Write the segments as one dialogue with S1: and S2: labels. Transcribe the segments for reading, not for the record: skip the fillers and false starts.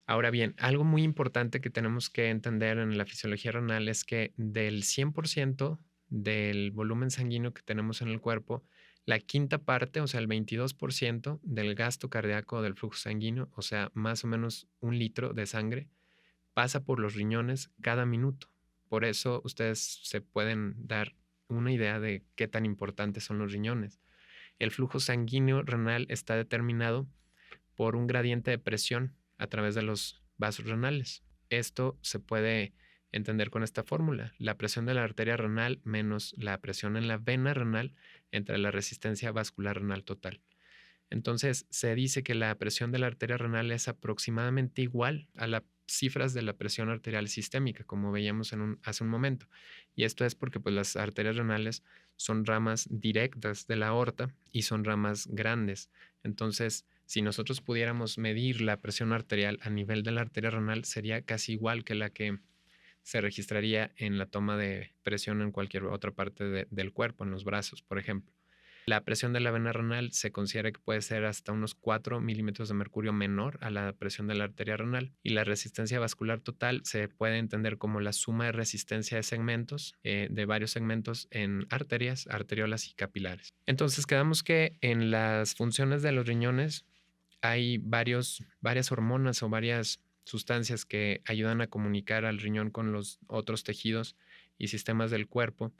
S1: Ahora bien, algo muy importante que tenemos que entender en la fisiología renal es que del 100% del volumen sanguíneo que tenemos en el cuerpo, la quinta parte, o sea, el 22% del gasto cardíaco del flujo sanguíneo, o sea, más o menos 1 litro de sangre, pasa por los riñones cada minuto. Por eso ustedes se pueden dar una idea de qué tan importantes son los riñones. El flujo sanguíneo renal está determinado por un gradiente de presión a través de los vasos renales. Esto se puede entender con esta fórmula: la presión de la arteria renal menos la presión en la vena renal entre la resistencia vascular renal total. Entonces, se dice que la presión de la arteria renal es aproximadamente igual a las cifras de la presión arterial sistémica, como veíamos hace un momento. Y esto es porque pues, las arterias renales son ramas directas de la aorta y son ramas grandes. Entonces, si nosotros pudiéramos medir la presión arterial a nivel de la arteria renal, sería casi igual que la que se registraría en la toma de presión en cualquier otra parte del cuerpo, en los brazos, por ejemplo. La presión de la vena renal se considera que puede ser hasta unos 4 milímetros de mercurio menor a la presión de la arteria renal, y la resistencia vascular total se puede entender como la suma de resistencia de segmentos, de varios segmentos en arterias, arteriolas y capilares. Entonces quedamos que en las funciones de los riñones hay varias hormonas o varias sustancias que ayudan a comunicar al riñón con los otros tejidos y sistemas del cuerpo,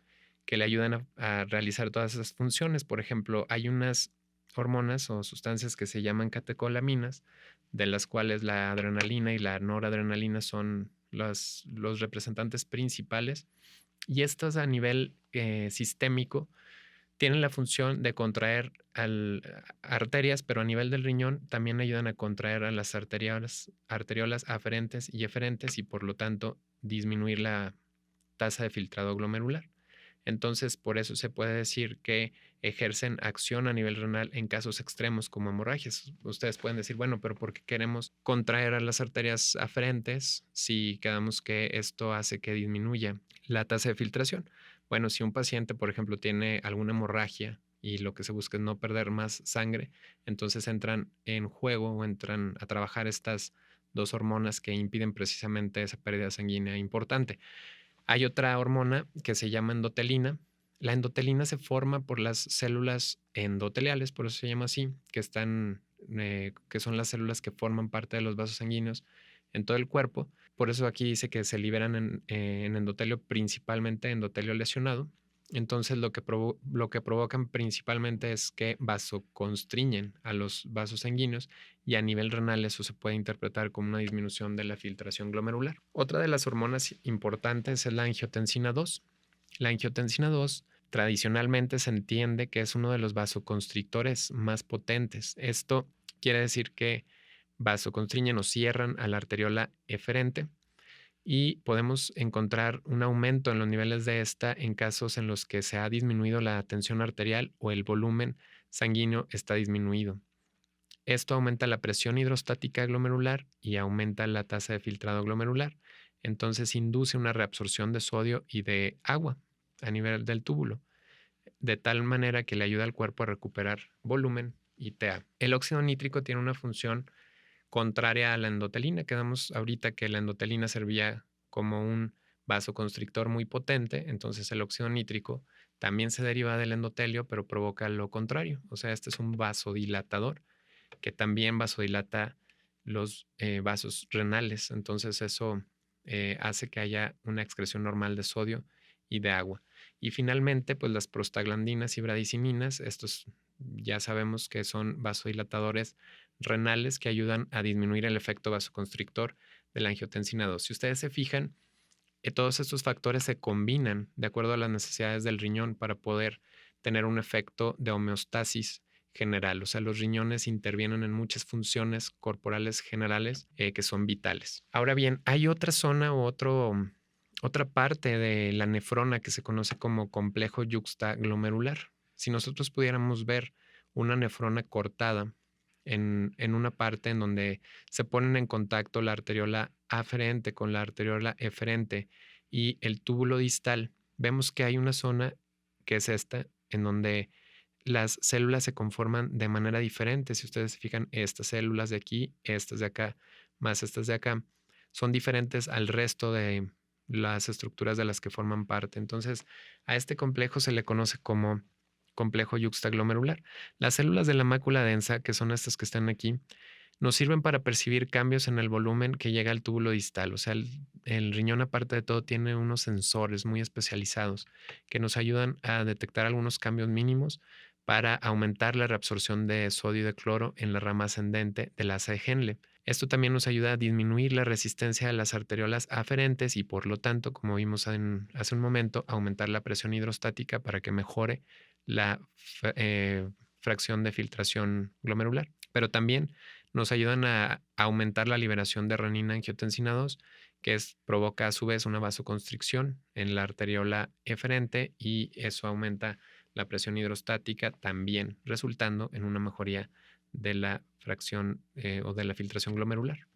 S1: que le ayudan a realizar todas esas funciones. Por ejemplo, hay unas hormonas o sustancias que se llaman catecolaminas, de las cuales la adrenalina y la noradrenalina son los representantes principales. Y estas a nivel sistémico tienen la función de contraer arterias, pero a nivel del riñón también ayudan a contraer a las arteriolas aferentes y eferentes, y por lo tanto disminuir la tasa de filtrado glomerular. Entonces, por eso se puede decir que ejercen acción a nivel renal en casos extremos como hemorragias. Ustedes pueden decir, bueno, pero ¿por qué queremos contraer a las arterias aferentes si quedamos que esto hace que disminuya la tasa de filtración? Bueno, si un paciente, por ejemplo, tiene alguna hemorragia y lo que se busca es no perder más sangre, entonces entran en juego o entran a trabajar estas dos hormonas que impiden precisamente esa pérdida sanguínea importante. Hay otra hormona que se llama endotelina. La endotelina se forma por las células endoteliales, por eso se llama así, que son las células que forman parte de los vasos sanguíneos en todo el cuerpo. Por eso aquí dice que se liberan en endotelio, principalmente endotelio lesionado. Entonces lo que provocan principalmente es que vasoconstriñen a los vasos sanguíneos, y a nivel renal eso se puede interpretar como una disminución de la filtración glomerular. Otra de las hormonas importantes es la angiotensina 2. La angiotensina 2 tradicionalmente se entiende que es uno de los vasoconstrictores más potentes. Esto quiere decir que vasoconstriñen o cierran a la arteriola eferente, y podemos encontrar un aumento en los niveles de esta en casos en los que se ha disminuido la tensión arterial o el volumen sanguíneo está disminuido. Esto aumenta la presión hidrostática glomerular y aumenta la tasa de filtrado glomerular. Entonces induce una reabsorción de sodio y de agua a nivel del túbulo, de tal manera que le ayuda al cuerpo a recuperar volumen y TA. El óxido nítrico tiene una función contraria a la endotelina. Quedamos ahorita que la endotelina servía como un vasoconstrictor muy potente, entonces el óxido nítrico también se deriva del endotelio, pero provoca lo contrario. O sea, este es un vasodilatador que también vasodilata los vasos renales. Entonces eso hace que haya una excreción normal de sodio y de agua. Y finalmente, pues las prostaglandinas y bradiciminas, estos ya sabemos que son vasodilatadores renales que ayudan a disminuir el efecto vasoconstrictor de la angiotensina 2. Si ustedes se fijan, todos estos factores se combinan de acuerdo a las necesidades del riñón para poder tener un efecto de homeostasis general. O sea, los riñones intervienen en muchas funciones corporales generales que son vitales. Ahora bien, hay otra zona o otra parte de la nefrona que se conoce como complejo yuxtaglomerular. Si nosotros pudiéramos ver una nefrona cortada en una parte en donde se ponen en contacto la arteriola aferente con la arteriola eferente y el túbulo distal, vemos que hay una zona que es esta, en donde las células se conforman de manera diferente. Si ustedes se fijan, estas células de aquí, estas de acá, más estas de acá, son diferentes al resto de las estructuras de las que forman parte. Entonces, a este complejo se le conoce como complejo yuxtaglomerular. Las células de la mácula densa, que son estas que están aquí, nos sirven para percibir cambios en el volumen que llega al túbulo distal. O sea, el riñón, aparte de todo, tiene unos sensores muy especializados que nos ayudan a detectar algunos cambios mínimos para aumentar la reabsorción de sodio y de cloro en la rama ascendente del asa de Henle. Esto también nos ayuda a disminuir la resistencia de las arteriolas aferentes y, por lo tanto, como vimos hace un momento, aumentar la presión hidrostática para que mejore la fracción de filtración glomerular. Pero también nos ayudan a aumentar la liberación de renina angiotensina 2, que provoca a su vez una vasoconstricción en la arteriola eferente y eso aumenta la presión hidrostática también, resultando en una mejoría de la fracción o de la filtración glomerular.